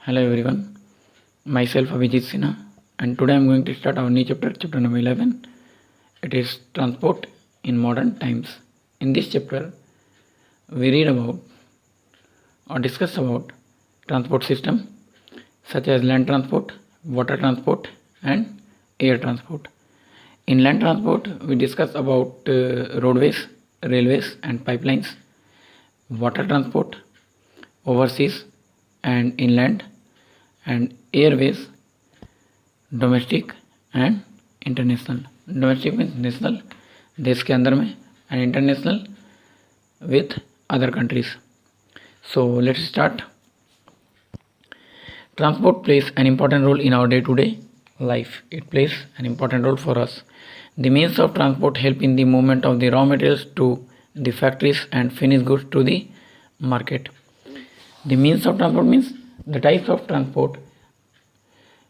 Hello everyone, myself Abhijit Sinha, and today I am going to start our new chapter, chapter number 11. It is transport in modern times. In this chapter, we read about or discuss about transport system such as land transport, water transport, and air transport. In land transport, we discuss about roadways, railways, and pipelines, water transport, overseas and inland, and airways, domestic and international. Domestic means national, देश के अंदर में, and international with other countries. So let's start. Transport plays an important role in our day-to-day life. It plays an important role for us. The means of transport help in the movement of the raw materials to the factories and finished goods to the market. The means of transport means the types of transport.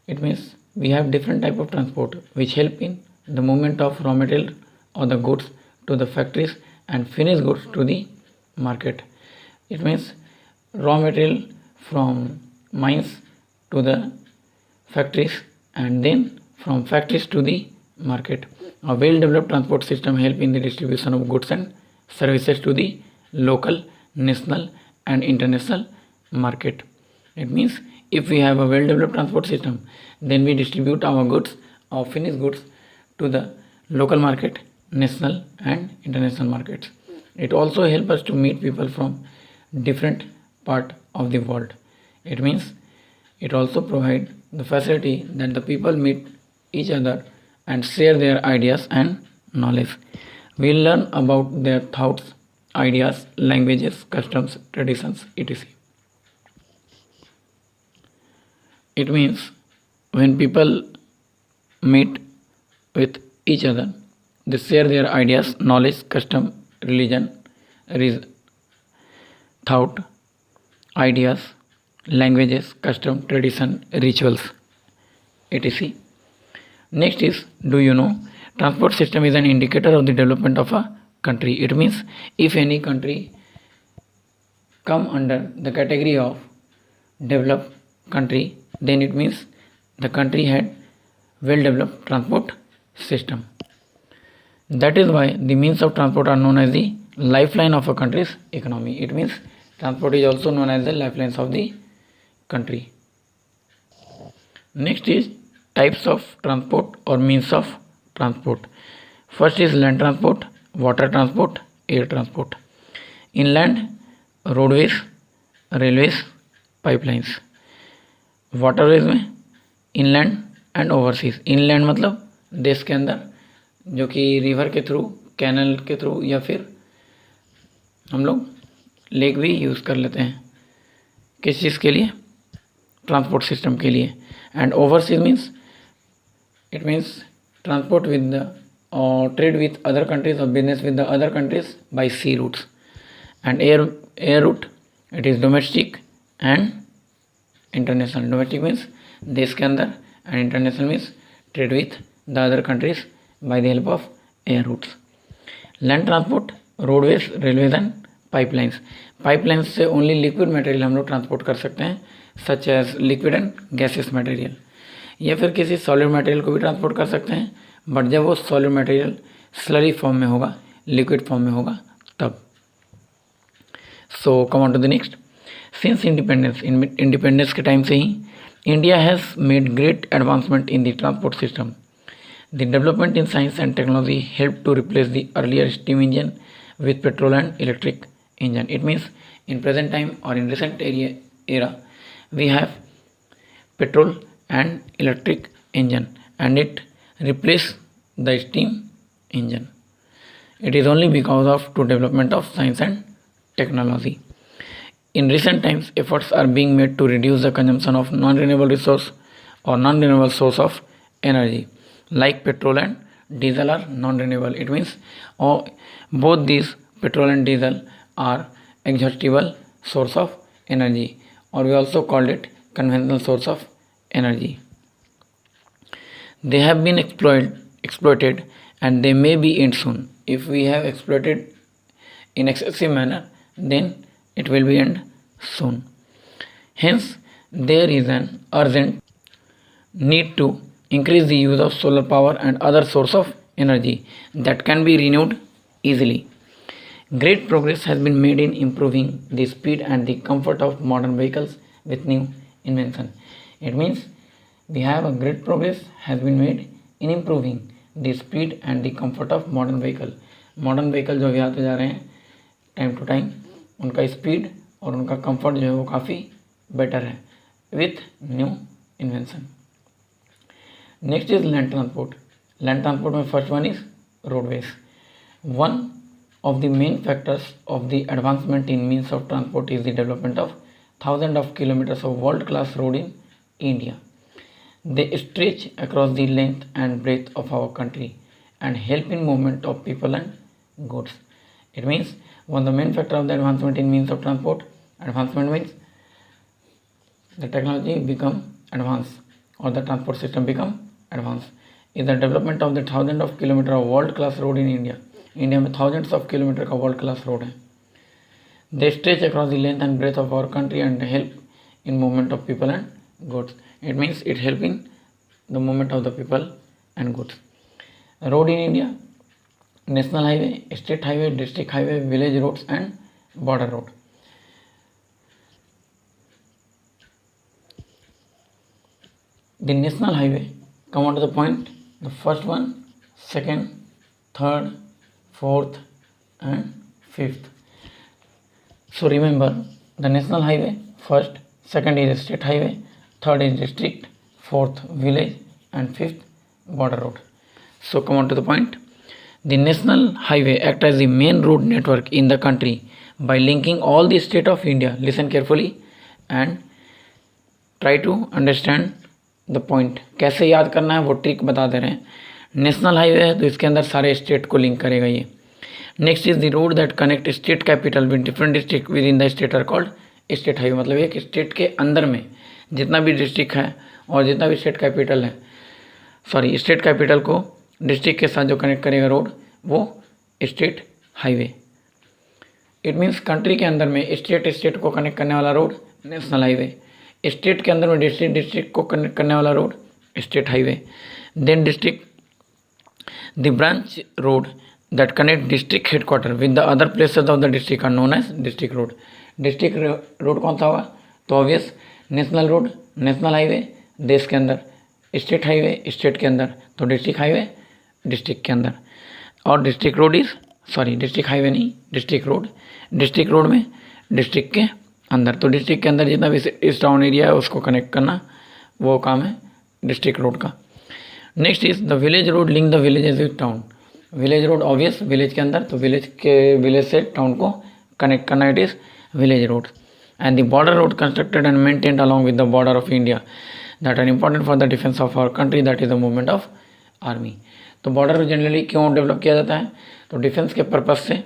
It means we have different type of transport which help in the movement of raw material or the goods to the factories and finished goods to the market. It means raw material from mines to the factories and then from factories to the market. A well developed transport system help in the distribution of goods and services to the local, national and international market. It means if we have a well developed transport system, then we distribute our goods or finished goods to the local market, national and international markets. It also helps us to meet people from different part of the world. It means it also provides the facility that the people meet each other and share their ideas and knowledge. We learn about their thoughts, ideas, languages, customs, traditions, etc. It means when people meet with each other, they share their ideas, knowledge, custom, religion, thought, ideas, languages, custom, tradition, rituals, etc. Next is, do you know, transport system is an indicator of the development of a country. It means if any country come under the category of developed country, then it means the country had well developed transport system. That is why the means of transport are known as the lifeline of a country's economy. It means transport is also known as the lifelines of the country. Next is types of transport or means of transport. First is land transport, water transport, air transport. Inland, roadways, railways, pipelines. Waterways में inland and overseas. Inland मतलब देश के अंदर, जो कि river के through, canal के through या फिर हम लोग लेक भी यूज़ कर लेते हैं. किस चीज़ के लिए? ट्रांसपोर्ट सिस्टम के लिए. And overseas means it means transport with the और ट्रेड विथ अदर कंट्रीज और business with the other countries by sea routes. And air route it is domestic and international. Domestic means देश के अंदर and international means trade with the other countries by the help of air routes. Land transport, roadways, railways and pipelines. Pipelines से only liquid material हम लोग transport कर सकते हैं, सच as liquid and gases material, या फिर किसी सॉलिड मटेरियल को भी ट्रांसपोर्ट कर सकते हैं, बट जब वो सॉलिड मटेरियल स्लरी फॉर्म में होगा, लिक्विड फॉर्म में होगा तब. So come on to the next. Since independence के टाइम से ही India has made great advancement in the transport system. The development in science and technology help to replace the earlier steam engine with petrol and electric engine. It means in present time or in recent era we have petrol and electric engine and it replaced the steam engine. It is only because of to development of science and technology. In recent times efforts are being made to reduce the consumption of non-renewable resource or non-renewable source of energy like petrol and diesel are non-renewable. It means both these petrol and diesel are exhaustible source of energy, or we also called it conventional source of energy. They have been exploited and they may be end soon. If we have exploited in excessive manner, then it will be end soon. Hence there is an urgent need to increase the use of solar power and other source of energy that can be renewed easily. Great progress has been made in improving the speed and the comfort of modern vehicles with new invention. It means we have a great progress has been made in improving the speed and the comfort of modern vehicle. Modern vehicle जो भी आते जा रहे हैं time to time, उनका speed और उनका comfort जो है वो काफ़ी बेटर है with new invention. Next is land transport. Land transport में first one is roadways. One of the main factors of the advancement in means of transport is the development of thousands of kilometers of world-class road in India. They stretch across the length and breadth of our country and help in movement of people and goods. It means one of the main factor of the advancement in means of transport, advancement means the technology become advanced or the transport system become advanced, is the development of the thousands of kilometers of world-class road in India. India में thousands of kilometre का world class road है. They stretch across the length and breadth of our country and help in movement of people and goods. It means it help in the movement of the people and goods. Road in India, national highway, state highway, district highway, village roads and border road. The national highway come on to the point. The first one, second, third, fourth and fifth. So remember the national highway, first, second is state highway, third is district, fourth village and fifth border road. So come on to the point. The national highway act as the main road network in the country by linking all the state of India. Listen carefully and try to understand the point. कैसे याद करना है वो trick बता दे रहे हैं. National highway है तो इसके अंदर सारे स्टेट को लिंक करेगा ये. Next is the road that connect state capital with different district within the state are called state highway. मतलब एक स्टेट के अंदर में जितना भी डिस्ट्रिक्ट है और जितना भी स्टेट कैपिटल है, सॉरी स्टेट कैपिटल को डिस्ट्रिक्ट के साथ जो कनेक्ट करेगा रोड वो state highway. It means country के अंदर में स्टेट को कनेक्ट करने वाला रोड नेशनल हाईवे, स्टेट के अंदर में डिस्ट्रिक्ट को कनेक्ट करने वाला road state highway. Then district, the branch road that connect district headquarter with the other places of the district are known as district road. district road कौन सा होगा? तो obvious national road, national highway देश के अंदर, state highway state के अंदर, तो डिस्ट्रिक्ट हाईवे डिस्ट्रिक्ट के अंदर. और district road is, sorry district highway नहीं, डिस्ट्रिक्ट रोड, डिस्ट्रिक्ट रोड में डिस्ट्रिक्ट के अंदर. तो डिस्ट्रिक्ट के अंदर जितना भी इस टाउन एरिया है उसको कनेक्ट करना वो काम है डिस्ट्रिक्ट रोड का. Next is the village road link the villages with town. Village road obvious village के अंदर, तो विलेज से टाउन को कनेक्ट करना, it is village road. And the border road constructed and maintained along with the border of India that are important for the defence of our country, that is the movement of army. तो border generally क्यों develop किया जाता है? तो defence के purpose से,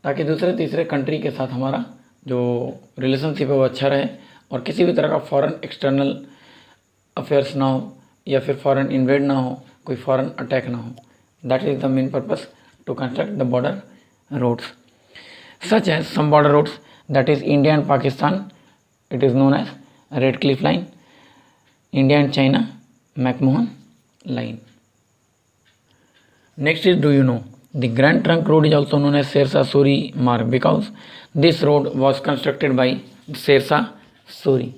ताकि दूसरे तीसरे कंट्री के साथ हमारा जो रिलेशनशिप है वो अच्छा रहे और किसी भी तरह का फॉरेन एक्सटर्नल अफेयर्स ना हो या फिर फॉरेन इन्वेड ना हो, कोई फॉरेन अटैक ना हो. That is the main purpose to construct the border roads. Such as some border roads that is India and Pakistan, it is known as Radcliffe line, India and China McMahon line. Next is, do you know the Grand Trunk Road is also known as Shershah Suri Marg because this road was constructed by Shershah Suri.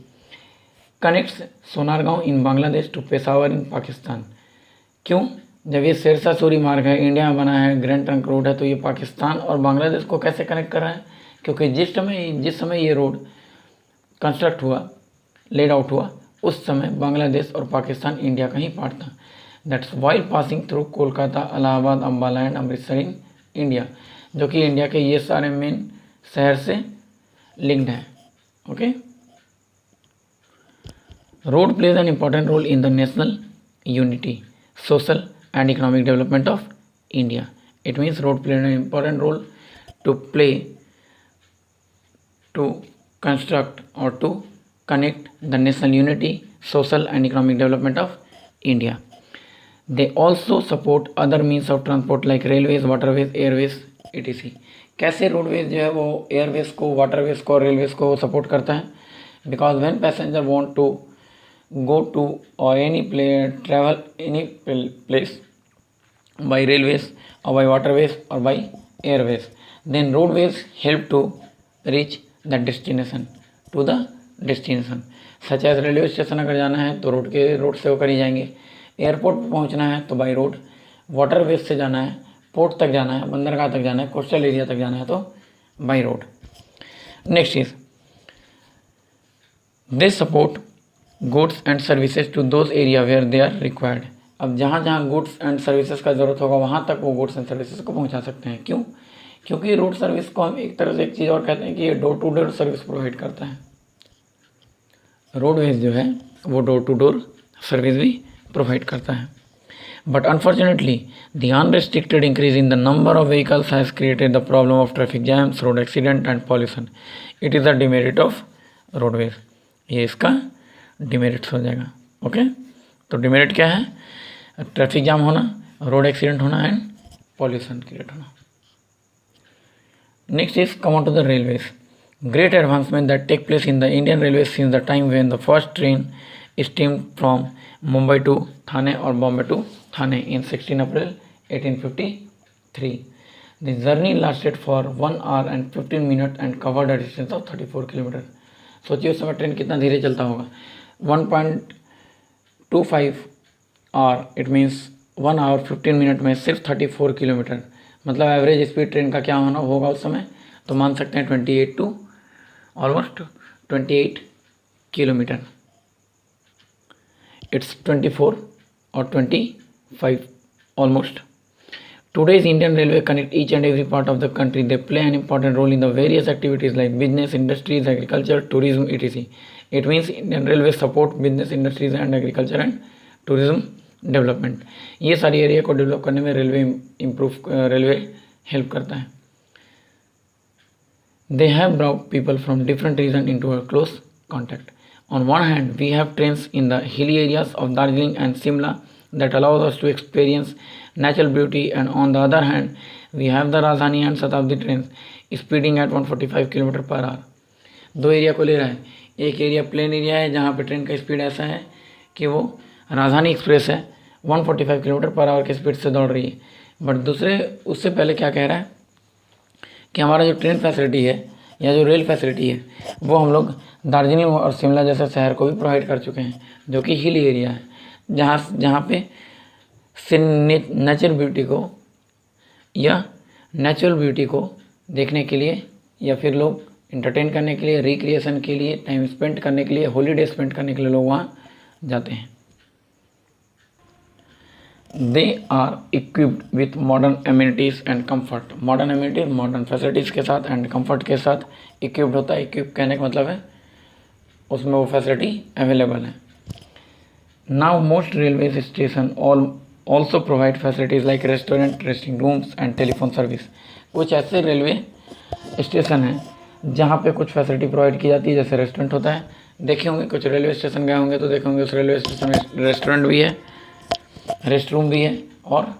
Connects Sonargaon in Bangladesh to Peshawar in Pakistan. क्यों? जब ये शेरशाह सूरी मार्ग है, India में बना है, grand trunk road है, तो ये पाकिस्तान और बांग्लादेश को कैसे कनेक्ट कर रहा है? क्योंकि जिस समय ये रोड कंस्ट्रक्ट हुआ, लेड आउट हुआ, उस समय बांग्लादेश और पाकिस्तान इंडिया का ही पार्ट था. That's while passing through Kolkata, Allahabad, Ambala and Amritsar in India, जो कि इंडिया के ये सारे मेन शहर से लिंक्ड हैं. Okay. Road plays an important role in the national unity, social and economic development of India. It means road plays an important role to construct और to connect the national unity, social and economic development of India. They also support other means of transport like railways, waterways, airways, etc. कैसे roadways जो है वो Airways को, waterways को और railways को support करता है? Because when passenger want to go to or travel any place by railways or by waterways or by airways, then roadways help to reach the destination such as railway station अगर जाना है तो road से होकर ही जाएंगे, airport पर पहुंचना है तो बाई रोड, वाटरवेज से जाना है, पोर्ट तक जाना है, बंदरगाह तक जाना है, कोस्टल एरिया तक जाना है तो by road. Next is they support goods and services to those area where they are required. अब जहाँ जहाँ गुड्स एंड सर्विसेज का ज़रूरत होगा वहाँ तक वो गुड्स एंड सर्विसेज को पहुँचा सकते हैं। क्यों? क्योंकि रोड सर्विस को हम एक तरह से एक चीज़ और कहते हैं कि ये door to door service provide करता है। रोडवेज जो है वो डोर टू डोर सर्विस भी प्रोवाइड करता है। But unfortunately the unrestricted increase in the number of vehicles has created the problem of traffic jams, road accident and pollution. It is the demerit of roadways. ये इसका demerits हो जाएगा। Okay, तो demerit क्या है? Traffic jam होना, road accident होना and pollution create होना। Next is come on to the railways. Great advancement that take place in the Indian railway since the time when the first train steam from Mumbai to Thane और Bombay to Thane in 16 April 1853। The journey lasted for 1 hour and 15 minutes and covered a distance of 34 kilometre. सोचिए उस समय train कितना धीरे चलता होगा। 1.25 our, it means 1 hour 15 minutes में सिर्फ 34 किलोमीटर, मतलब एवरेज स्पीड ट्रेन का क्या होगा उस समय? तो मान सकते हैं 28 टू ऑलमोस्ट 28 किलोमीटर। इट्स 24 और 25 almost. Today's Indian Railway connect each and every part of the country. They play an important role in the various activities like business, industries, agriculture, tourism, etc. It means Indian Railway support business, industries and agriculture and tourism development. ये सारी area को develop करने में railway help करता है। They have brought people from different regions into a close contact. On one hand, we have trains in the hilly areas of Darjeeling and Simla that allows us to experience natural beauty, and on the other hand we have the Rajdhani and Shatabdi trains speeding at 145 km per hour. दो area को ले रहा है। एक area plain area है जहाँ पे train का स्पीड ऐसा है कि वो राजधानी एक्सप्रेस है 145 किलोमीटर पर आवर की स्पीड से दौड़ रही है। बट दूसरे उससे पहले क्या कह रहा है कि हमारा जो ट्रेन फैसिलिटी है या जो रेल फैसिलिटी है वो हम लोग दार्जिलिंग और शिमला जैसे शहर को भी प्रोवाइड कर चुके हैं, जो कि हिल एरिया है, जहाँ पे नेचुरल ब्यूटी को देखने के लिए या फिर लोग इंटरटेन करने के लिए, रिक्रिएशन के लिए, टाइम स्पेंड करने के लिए, हॉलीडे स्पेंड करने के लिए लोग वहाँ जाते हैं। They are equipped with modern amenities and comfort. Modern amenities, modern facilities के साथ एंड कम्फर्ट के साथ इक्विप्ड होता है। इक्विप कहने का मतलब है उसमें वो फैसिलिटी अवेलेबल है। Now most railway station also provide facilities like restaurant, dressing rooms and telephone service. कुछ ऐसे रेलवे स्टेशन हैं जहाँ पे कुछ फैसिलिटी प्रोवाइड की जाती है, जैसे रेस्टोरेंट होता है। देखे होंगे कुछ रेलवे स्टेशन गए होंगे तो देखे होंगे उस रेलवे स्टेशन में रेस्टोरेंट भी है, रेस्ट रूम भी है और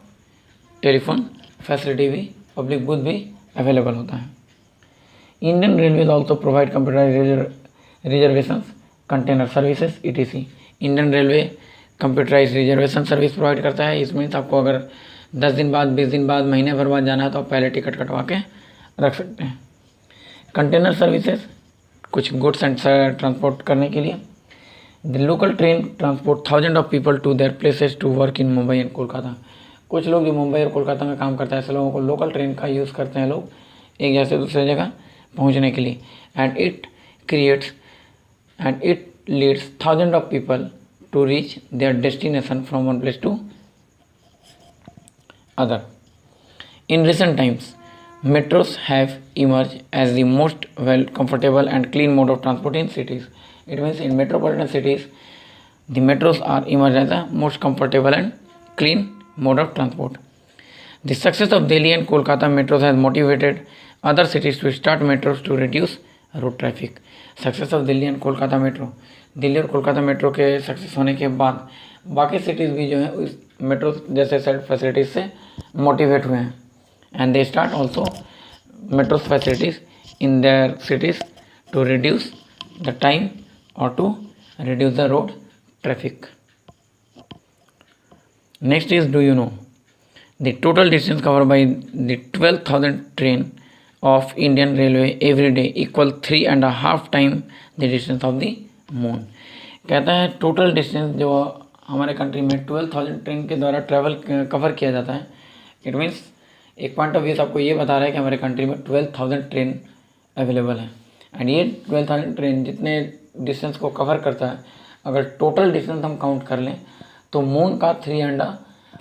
टेलीफोन फैसिलिटी भी, पब्लिक बूथ भी अवेलेबल होता है। Indian railways also provide computerise reservation, container services etc. Indian railway computerise reservation service provide करता है। इसमें आपको अगर 10 दिन बाद, 20 दिन बाद, महीने भर बाद जाना है तो आप पहले टिकट कटवा के रख सकते हैं। कंटेनर सर्विसेज कुछ गुड्स एंड ट्रांसपोर्ट करने के लिए। The local train transport 1000 of people to their places to work in Mumbai and Kolkata. कुछ लोग जो मुंबई और कोलकाता में काम करते हैं ऐसे लोगों को लोकल ट्रेन का यूज़ करते हैं लोग एक जगह से दूसरी जगह पहुंचने के लिए। And it leads 1000 of people to reach their destination from one place to other. In recent times, metros have emerged as the most comfortable and clean mode of transport in cities. It means in metropolitan cities, the metros are emerged as the most comfortable and clean mode of transport. The success of Delhi and Kolkata metros has motivated other cities to start metros to reduce road traffic. Success of Delhi and Kolkata metro, Delhi और Kolkata metro के success होने के बाद बाकी cities भी जो है उस मेट्रो जैसे फैसिलिटीज़ से मोटिवेट हुए हैं and they start also metro facilities in their cities to reduce the time or to reduce the road traffic. Next is, do you know the total distance covered by the 12,000 train of Indian Railway every day equal 3.5 times the distance of the moon. कहता है total distance जो हमारे country में 12,000 train के द्वारा travel cover किया जाता है, इट मीन्स एक पॉइंट ऑफ व्यू से आपको ये बता रहा है कि हमारे कंट्री में 12,000 ट्रेन अवेलेबल है। एंड ये 12,000 ट्रेन जितने डिस्टेंस को कवर करता है, अगर टोटल डिस्टेंस हम काउंट कर लें तो मून का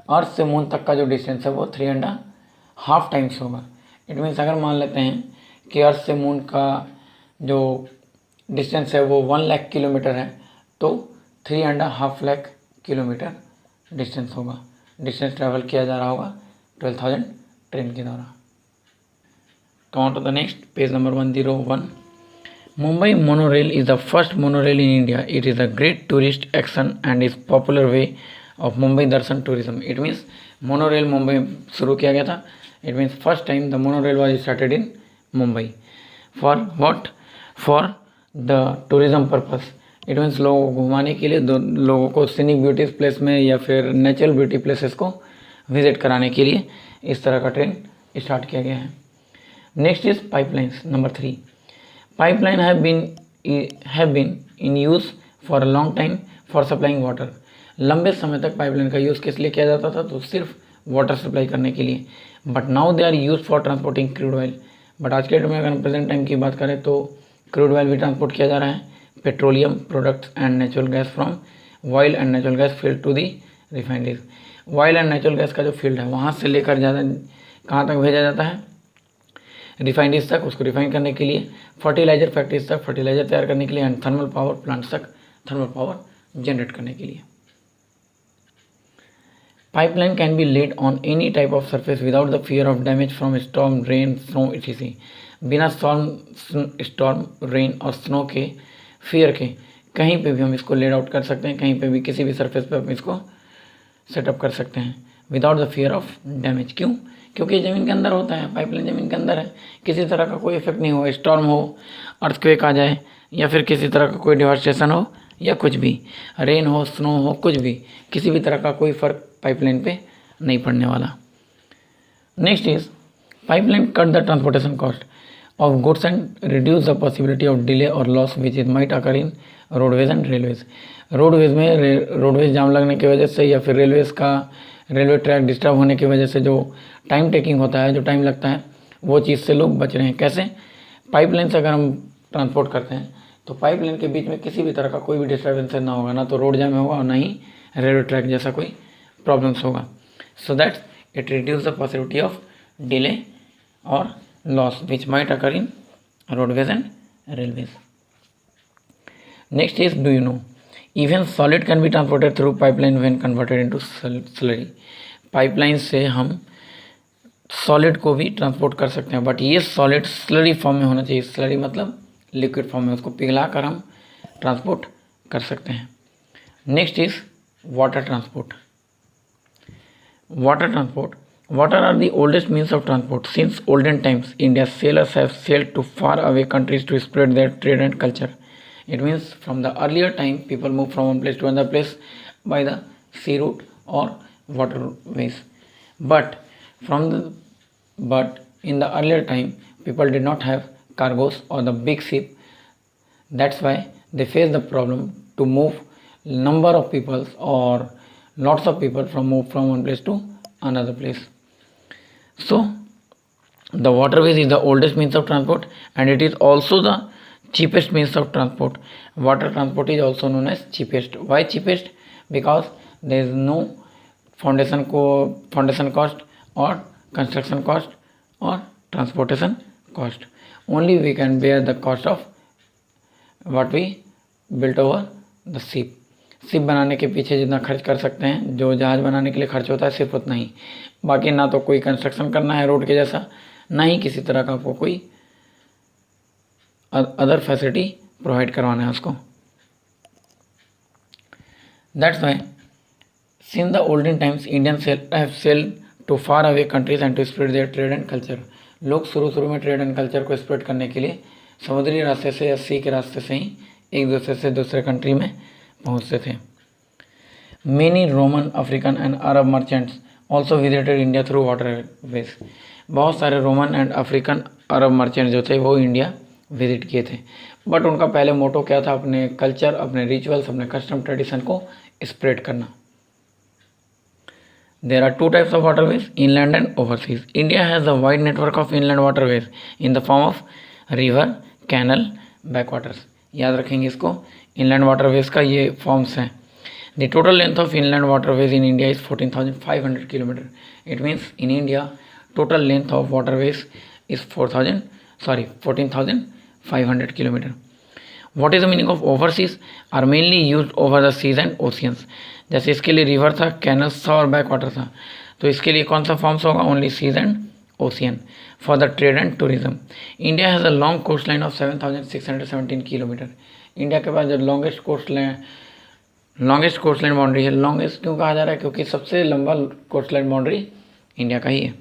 अर्थ से मून तक का जो डिस्टेंस है वो 3.5 टाइम्स होगा। इट मीन्स अगर मान लेते हैं कि अर्थ से मून का जो डिस्टेंस है वो 1 लाख किलोमीटर है, तो 3.5 लाख किलोमीटर डिस्टेंस होगा, डिस्टेंस ट्रैवल किया जा रहा होगा 12,000 ट्रेन के द्वारा। Come on to the next, page number 101. Mumbai monorail is the first monorail in India. It is a great tourist action and is popular way of Mumbai Darshan tourism. It means monorail Mumbai शुरू किया गया था. It means first time the monorail was started in Mumbai. For what? For the tourism purpose. It means लोगों को घुमाने के लिए, लोगों को सीनिक ब्यूटी प्लेस में या फिर नेचुरल ब्यूटी प्लेसेस को विजिट कराने के लिए इस तरह का ट्रेन स्टार्ट किया गया है. Next is pipelines. Number 3. Pipeline have been in use for a long time for supplying water. लंबे समय तक पाइपलाइन का यूज़ किस लिए किया जाता था? तो सिर्फ वाटर सप्लाई करने के लिए. But now they are use for transporting crude oil. But आज के डेट में अगर प्रेजेंट टाइम की बात करें तो क्रूड ऑयल भी ट्रांसपोर्ट किया जा रहा है, petroleum products and natural gas from oil and natural gas field to the refineries. Oil and natural gas का जो फील्ड है वहाँ से लेकर कहाँ तक भेजा जाता है? रिफाइनरीज तक, उसको रिफाइन करने के लिए, फर्टिलाइजर फैक्ट्रीज तक फर्टिलाइजर तैयार करने के लिए, एंड थर्मल पावर प्लांट्स तक थर्मल पावर जनरेट करने के लिए. Pipeline can be laid on any type of surface without the fear of damage from storm, rain, snow etc. बिना स्टॉर्म, रेन और स्नो के फियर के कहीं पे भी हम इसको लेड आउट कर सकते हैं, कहीं पे भी किसी भी सरफेस पे हम इसको सेटअप कर सकते हैं without the fear of damage. क्यों? क्योंकि ज़मीन के अंदर होता है, पाइपलाइन ज़मीन के अंदर है, किसी तरह का कोई इफेक्ट नहीं हो, स्टॉर्म हो, अर्थक्वेक आ जाए या फिर किसी तरह का कोई डिवास्टेशन हो या कुछ भी, रेन हो, स्नो हो, कुछ भी, किसी भी तरह का कोई फ़र्क पाइपलाइन पे नहीं पड़ने वाला. Next is pipeline cut the transportation cost of goods and reduce the possibility of delay और loss which is might occur in roadways and railways. Roadways में रोडवेज जाम लगने की वजह से या फिर रेलवे ट्रैक डिस्टर्ब होने की वजह से जो टाइम टेकिंग होता है, जो टाइम लगता है, वो चीज़ से लोग बच रहे हैं. कैसे? पाइपलाइन से अगर हम ट्रांसपोर्ट करते हैं तो पाइपलाइन के बीच में किसी भी तरह का कोई भी डिस्टर्बेंस ना होगा, ना तो रोड जाम होगा और ना ही रेलवे ट्रैक जैसा कोई प्रॉब्लम्स होगा. So that it reduce the possibility of delay और loss which might occur in roadways and railways. Next is, do you know even solid can be transported through pipeline when converted into slurry. Pipeline से हम solid को भी transport कर सकते हैं, but ये solid slurry form में होना चाहिए. स्लरी मतलब लिक्विड फॉर्म में, उसको पिघला कर हम ट्रांसपोर्ट कर सकते हैं. Next is water transport. Water transport. Water are the oldest means of transport. Since olden times, India's sailors have sailed to far away countries to spread their trade and culture. It means from the earlier time, people moved from one place to another place by the sea route or waterways. But in the earlier time, people did not have cargoes or the big ship. That's why they faced the problem to move number of people or lots of people move from one place to another place. So the waterways is the oldest means of transport and it is also the cheapest means of transport. Water transport is also known as cheapest. Why cheapest? Because there is no foundation cost or construction cost or transportation cost. Only we can bear the cost of what we built over the ship. Ship बनाने के पीछे जितना खर्च कर सकते हैं, जो जहाज़ बनाने के लिए खर्च होता है, सिर्फ उतना ही. बाकी ना तो कोई कंस्ट्रक्शन करना है रोड के जैसा, ना ही किसी तरह का आपको कोई अदर फैसिलिटी प्रोवाइड करवाना है उसको. That's why since the olden times Indian have sailed to far away countries and to spread their trade and culture. लोग शुरू में ट्रेड एंड कल्चर को स्प्रेड करने के लिए समुद्री रास्ते से या सी के रास्ते से ही एक दूसरे से दूसरे कंट्री में पहुंचते थे। Many Roman, African and Arab merchants also visited India through waterways. बहुत सारे Roman and African Arab merchant जो थे वो इंडिया विजिट किए थे, बट उनका पहले मोटो क्या था? अपने कल्चर, अपने रिचुअल्स, अपने कस्टम ट्रेडिशन को स्प्रेड करना। There are two types of waterways, inland and overseas. India has a wide network of inland waterways in the form of river, canal, backwaters. याद रखेंगे इसको, inland waterways का ये forms हैं. The total length of inland waterways in India is 14,500 km. It means in India total length of waterways is 14,500 km. What is the meaning of overseas? Are mainly used over the seas and oceans. जैसे इसके लिए river था, canals था और back water था, तो इसके लिए कौन सा फॉर्म्स होगा? Only seas and ocean for the trade and tourism. India has a long coast line of 7,617 kilometre. इंडिया के पास जो लॉन्गेस्ट कोस्ट लाइन बाउंड्री है। लॉन्गेस्ट क्यों कहा जा रहा है? क्योंकि सबसे लंबा कोस्ट लाइन बाउंड्री इंडिया का ही है।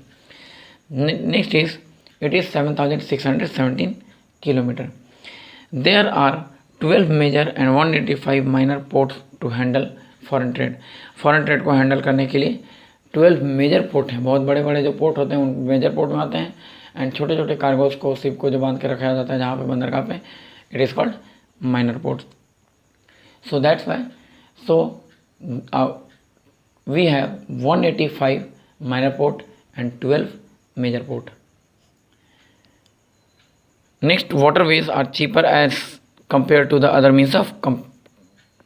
Next is it is 7,617 kilometre. There are 12 major and 185 minor ports to handle foreign trade. Foreign trade को हैंडल करने के लिए 12 मेजर पोर्ट हैं। बहुत बड़े बड़े जो पोर्ट होते हैं उन मेजर पोर्ट में आते हैं, एंड छोटे छोटे कार्गोज को, शिप को जो बांध के रखा जाता है जहाँ पे बंदरगाह पे, it is called minor port. So that's why we have 185 minor port and 12 major port. Next, waterways are cheaper as compared to the other means of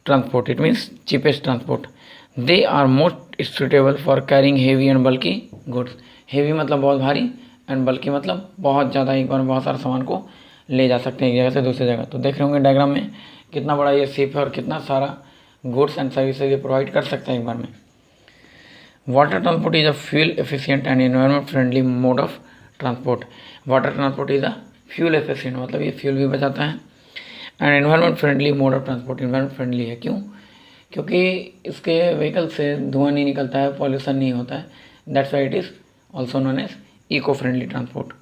transport. It means cheapest transport. They are most suitable for carrying heavy and bulky goods. Heavy मतलब बहुत भारी, and bulky मतलब बहुत ज़्यादा, एक बार में बहुत सारा सामान को ले जा सकते हैं एक जगह से दूसरी जगह। तो देख रहे होंगे डायग्राम में कितना बड़ा ये शिप है और कितना सारा गुड्स एंड सर्विसेज ये प्रोवाइड कर सकते हैं एक बार में। Water transport is a fuel efficient and environment friendly mode of transport. Water transport is a fuel efficient, मतलब ये फ्यूल भी बचाता है, and environment friendly mode of transport. Environment friendly है क्यों? क्योंकि इसके व्हीकल से धुआं नहीं निकलता है, पॉल्यूशन नहीं होता है। That's why it is also known as eco friendly transport.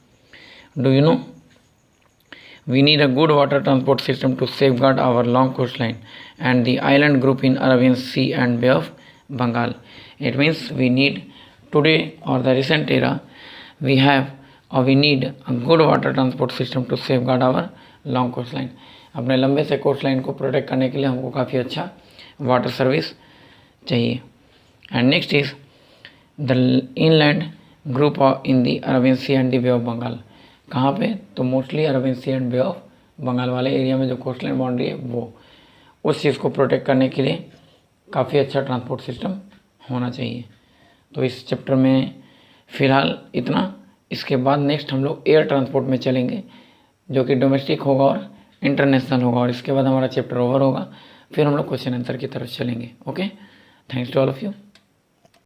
Do you know we need a good water transport system to safeguard our long coast line and the island group in Arabian C and bay of Bengal. It means we need today और the recent era we have और we need a good water transport system to safeguard our long coast line. अपने लंबे से coast line को protect करने के लिए हमको काफ़ी अच्छा वाटर सर्विस चाहिए। And next is the inland group in the Arabian C and the Bay of Bengal. कहाँ पे? तो mostly Arabian C and bay of Bengal वाले एरिया में जो कोस्ट लाइन बाउंड्री है वो, उस चीज़ को प्रोटेक्ट करने के लिए काफ़ी अच्छा ट्रांसपोर्ट सिस्टम होना चाहिए। तो इस चैप्टर में फ़िलहाल इतना। इसके बाद नेक्स्ट हम लोग एयर ट्रांसपोर्ट में चलेंगे, जो कि डोमेस्टिक होगा और इंटरनेशनल होगा, और इसके बाद हमारा चैप्टर ओवर होगा। फिर हम लोग क्वेश्चन आंसर की तरफ चलेंगे। Okay, thanks to all of you.